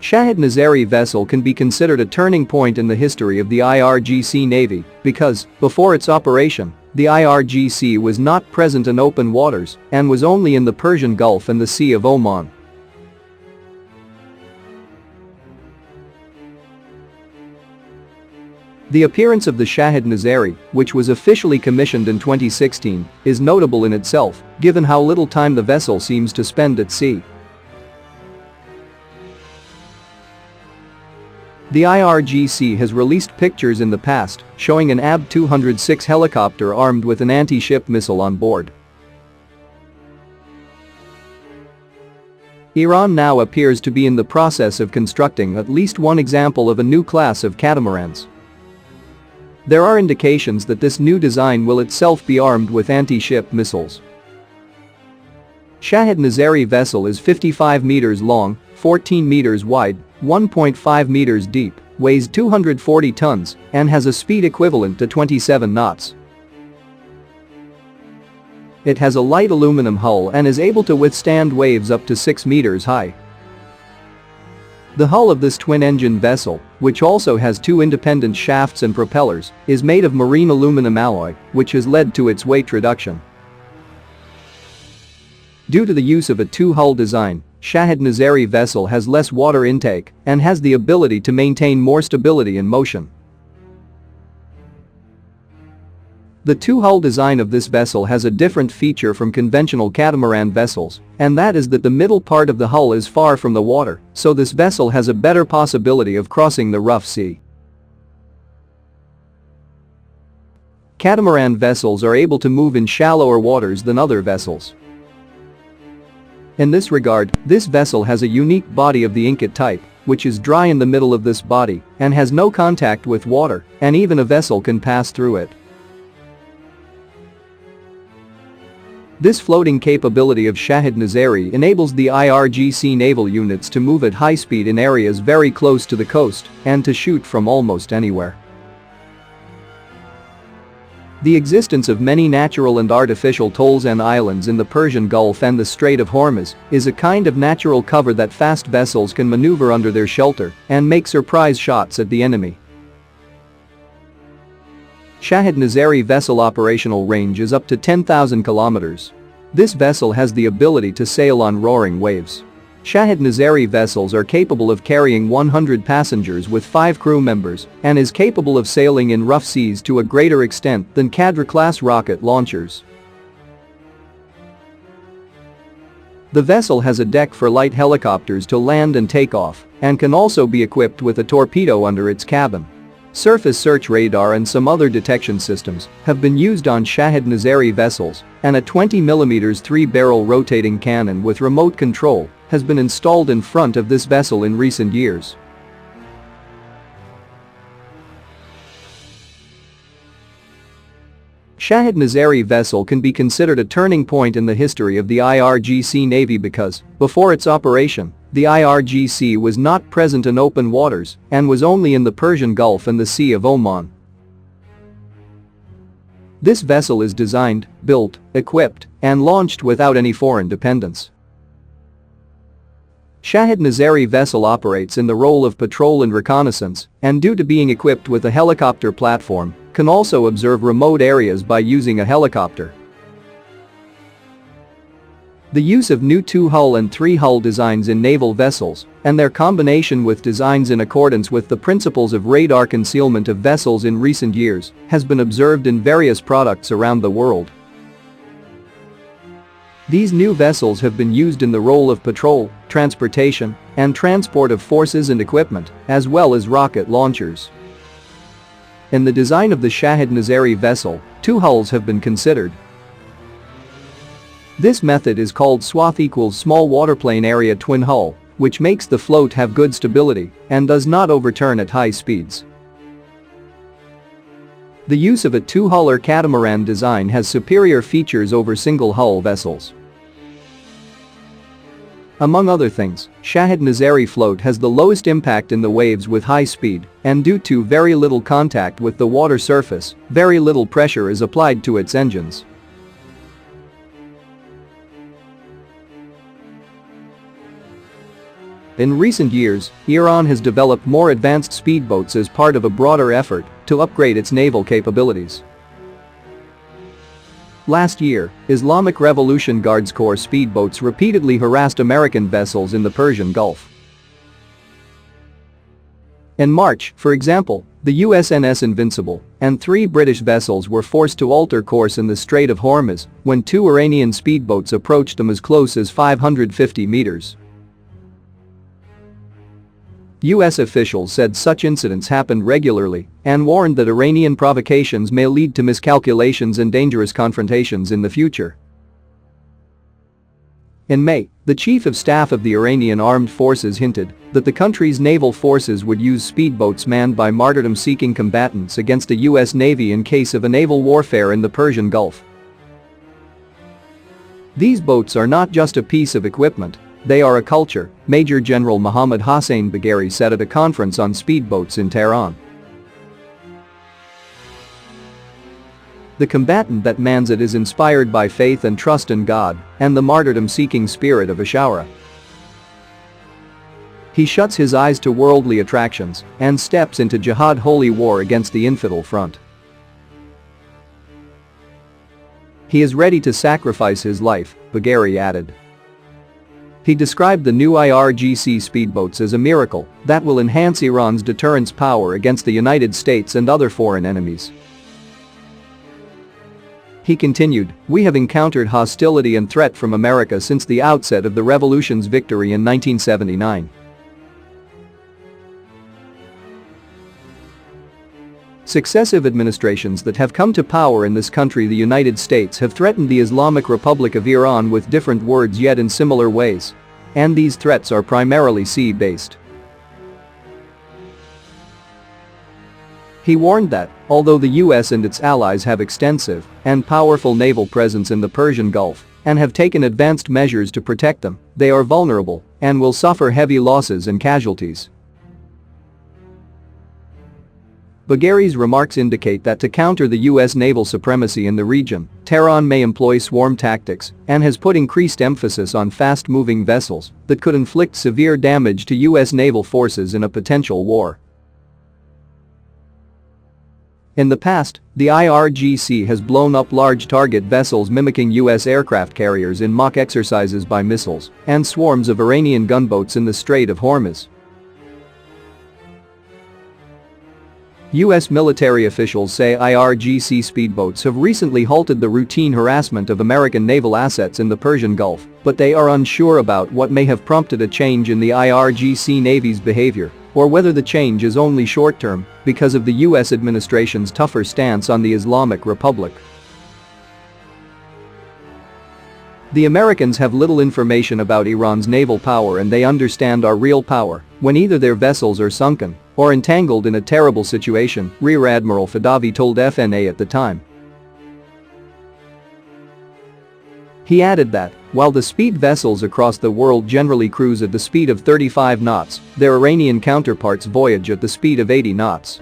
Shahid Nazari vessel can be considered a turning point in the history of the IRGC Navy because, before its operation, the IRGC was not present in open waters and was only in the Persian Gulf and the Sea of Oman. The appearance of the Shahid Nazari, which was officially commissioned in 2016, is notable in itself, given how little time the vessel seems to spend at sea. The IRGC has released pictures in the past showing an AB-206 helicopter armed with an anti-ship missile on board. Iran now appears to be in the process of constructing at least one example of a new class of catamarans. There are indications that this new design will itself be armed with anti-ship missiles. Shahid Nazari vessel is 55 meters long, 14 meters wide, 1.5 meters deep, weighs 240 tons, and has a speed equivalent to 27 knots. It has a light aluminum hull and is able to withstand waves up to 6 meters high. The hull of this twin-engine vessel, which also has two independent shafts and propellers, is made of marine aluminum alloy, which has led to its weight reduction. Due to the use of a two-hull design, Shahid Nazari vessel has less water intake and has the ability to maintain more stability in motion. The two-hull design of this vessel has a different feature from conventional catamaran vessels, and that is that the middle part of the hull is far from the water, so this vessel has a better possibility of crossing the rough sea. Catamaran vessels are able to move in shallower waters than other vessels. In this regard, this vessel has a unique body of the ingot type, which is dry in the middle of this body and has no contact with water, and even a vessel can pass through it. This floating capability of Shahid Nazari enables the IRGC naval units to move at high speed in areas very close to the coast and to shoot from almost anywhere. The existence of many natural and artificial atolls and islands in the Persian Gulf and the Strait of Hormuz is a kind of natural cover that fast vessels can maneuver under their shelter and make surprise shots at the enemy. Shahid Nazari vessel operational range is up to 10,000 kilometers. This vessel has the ability to sail on roaring waves. Shahid Nazari vessels are capable of carrying 100 passengers with 5 crew members and is capable of sailing in rough seas to a greater extent than Qadr-class rocket launchers. The vessel has a deck for light helicopters to land and take off and can also be equipped with a torpedo under its cabin. Surface search radar and some other detection systems have been used on Shahid Nazari vessels, and a 20mm 3-barrel rotating cannon with remote control has been installed in front of this vessel in recent years. Shahid Nazari vessel can be considered a turning point in the history of the IRGC Navy because, before its operation, the IRGC was not present in open waters and was only in the Persian Gulf and the Sea of Oman. This vessel is designed, built, equipped, and launched without any foreign dependence. Shahid Nazari vessel operates in the role of patrol and reconnaissance, and due to being equipped with a helicopter platform, can also observe remote areas by using a helicopter. The use of new 2-hull and 3-hull designs in naval vessels, and their combination with designs in accordance with the principles of radar concealment of vessels in recent years, has been observed in various products around the world. These new vessels have been used in the role of patrol, transportation, and transport of forces and equipment, as well as rocket launchers. In the design of the Shahid Nazari vessel, 2 hulls have been considered. This method is called swath equals small waterplane area twin hull, which makes the float have good stability and does not overturn at high speeds. The use of a 2-hull or catamaran design has superior features over single-hull vessels. Among other things, Shahid Nazari float has the lowest impact in the waves with high speed, and due to very little contact with the water surface, very little pressure is applied to its engines. In recent years, Iran has developed more advanced speedboats as part of a broader effort to upgrade its naval capabilities. Last year, Islamic Revolution Guards Corps speedboats repeatedly harassed American vessels in the Persian Gulf. In March, for example, the USNS Invincible and 3 British vessels were forced to alter course in the Strait of Hormuz when 2 Iranian speedboats approached them as close as 550 meters. US officials said such incidents happened regularly and warned that Iranian provocations may lead to miscalculations and dangerous confrontations in the future. In May, the Chief of Staff of the Iranian Armed Forces hinted that the country's naval forces would use speedboats manned by martyrdom-seeking combatants against a US Navy in case of a naval warfare in the Persian Gulf. These boats are not just a piece of equipment, they are a culture, Major General Mohammad Hossein Bagheri said at a conference on speedboats in Tehran. The combatant that mans it is inspired by faith and trust in God and the martyrdom-seeking spirit of Ashura. He shuts his eyes to worldly attractions and steps into jihad, holy war against the infidel front. He is ready to sacrifice his life, Bagheri added. He described the new IRGC speedboats as a miracle that will enhance Iran's deterrence power against the United States and other foreign enemies. He continued, "We have encountered hostility and threat from America since the outset of the revolution's victory in 1979. Successive administrations that have come to power in this country, the United States, have threatened the Islamic Republic of Iran with different words yet in similar ways. And these threats are primarily sea-based." He warned that, although the US and its allies have extensive and powerful naval presence in the Persian Gulf and have taken advanced measures to protect them, they are vulnerable and will suffer heavy losses and casualties. Bagheri's remarks indicate that to counter the US naval supremacy in the region, Tehran may employ swarm tactics and has put increased emphasis on fast-moving vessels that could inflict severe damage to US naval forces in a potential war. In the past, the IRGC has blown up large target vessels mimicking US aircraft carriers in mock exercises by missiles and swarms of Iranian gunboats in the Strait of Hormuz. US military officials say IRGC speedboats have recently halted the routine harassment of American naval assets in the Persian Gulf, but they are unsure about what may have prompted a change in the IRGC Navy's behavior, or whether the change is only short-term because of the US administration's tougher stance on the Islamic Republic. The Americans have little information about Iran's naval power, and they understand our real power when either their vessels are sunken or entangled in a terrible situation, Rear Admiral Fadavi told FNA at the time. He added that, while the speed vessels across the world generally cruise at the speed of 35 knots, their Iranian counterparts voyage at the speed of 80 knots.